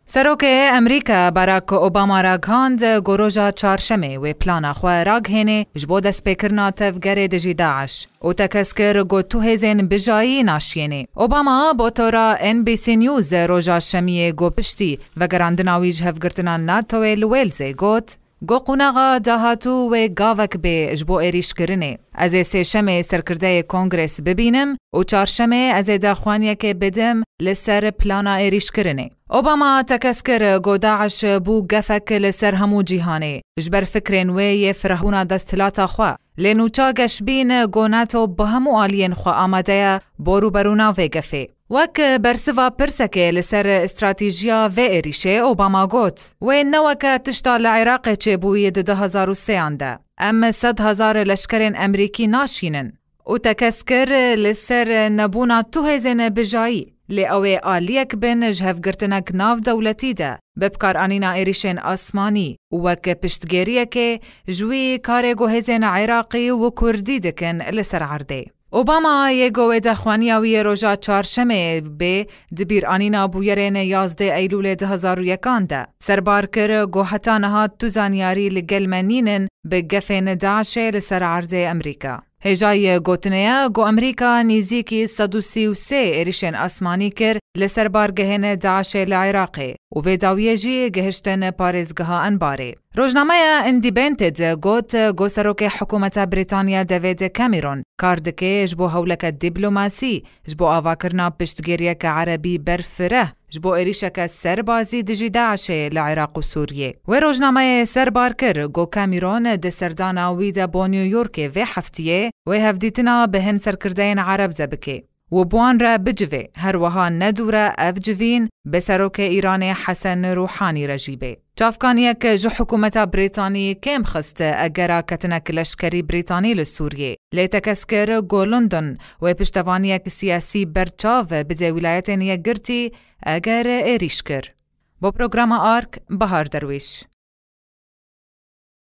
سروک امریکا باراک اوباما را گهاند گروژا چهارشمه و پلانا خو را گهینه جبو دست پیکرنا تفگر دجی داعش او تکسکر گو تو هزین بجایی ناشینه. اوباما با تورا NBC نیوز روژا شمیه گو پشتی و گراندناویج هفگرتنا ناتوی لویلزه گوت گو قوناغا داهاتو و گاوک به جبو ایریش کرنه. از سه شمه سرکرده کنگرس ببینم و چهارشمه از داخوانیه که بدم لسر پلانا ایریش کرنه. اوباما تکسکر گو داعش بو گفک لسر همو جیهانه جبر فکرین وی فرهونا دستلاتا خوا لینو چاگش بین گو ناتو بهمو آلین خوا آماده بورو برونا و گفه. وک برسوا پرسکه لسر استراتیجیا و ایریشه اوباما گوت و نوک تشتا لعراق چه بوی 2003 ده ام 100,000 لشکرین امریکی ناشینن و تکسکر لسر نبونا تو هزین بجایی لی اوی آلیک بین جهفگرتنک ناو دولتی ده ببکار آنینا ایریشن آسمانی وک پشتگیریه که جوی کار گو هزین عراقی و کردی دکن لسر عرده. اوباما یه گوه دخوانیاوی روژا چهارشمه به دبیر آنینا بویرین 11 ایلول 2001 ده سربار کر گو حتا نهاد تو زانیاری لگل منینن به گفین داعش لسر عرده امریکا. هجای گوتنیا گو امریکا نیزیکی 133 ایریشن آسمانی کر لسر بارگهن داعش لعراقه و ویداویه جی گهشتن پارزگاه انباره. روزنامه اندیپندنت گوت گو سروک حکومت بریتانیا دیوید کامرون کاردکه جبو هولک دیپلوماسی جبو آواکرنا پشتگیریه که عربی برفره جبو ایریشک سربازی دجی داعش لعراق و سوریه و روزنامه سربار کر گو کامرون ده سردانا ویده بو نیویورک و هفتیه و هفدیتنا بهن سرکردین عرب زبکه و بوان را بجوه هر وها ندوره افجوین بسروک ایران حسن روحانی رجیبه. چافکانیه که جو حکومت بریتانی کم خسته اگرا کتنک لشکری بریتانی لسوریه لیتکسکر گو لندن و پشتوانیه که سیاسی برچاو بده ولایت نیه گرتی اگر ایریش کر. با پروگرام آرک بهار درویش.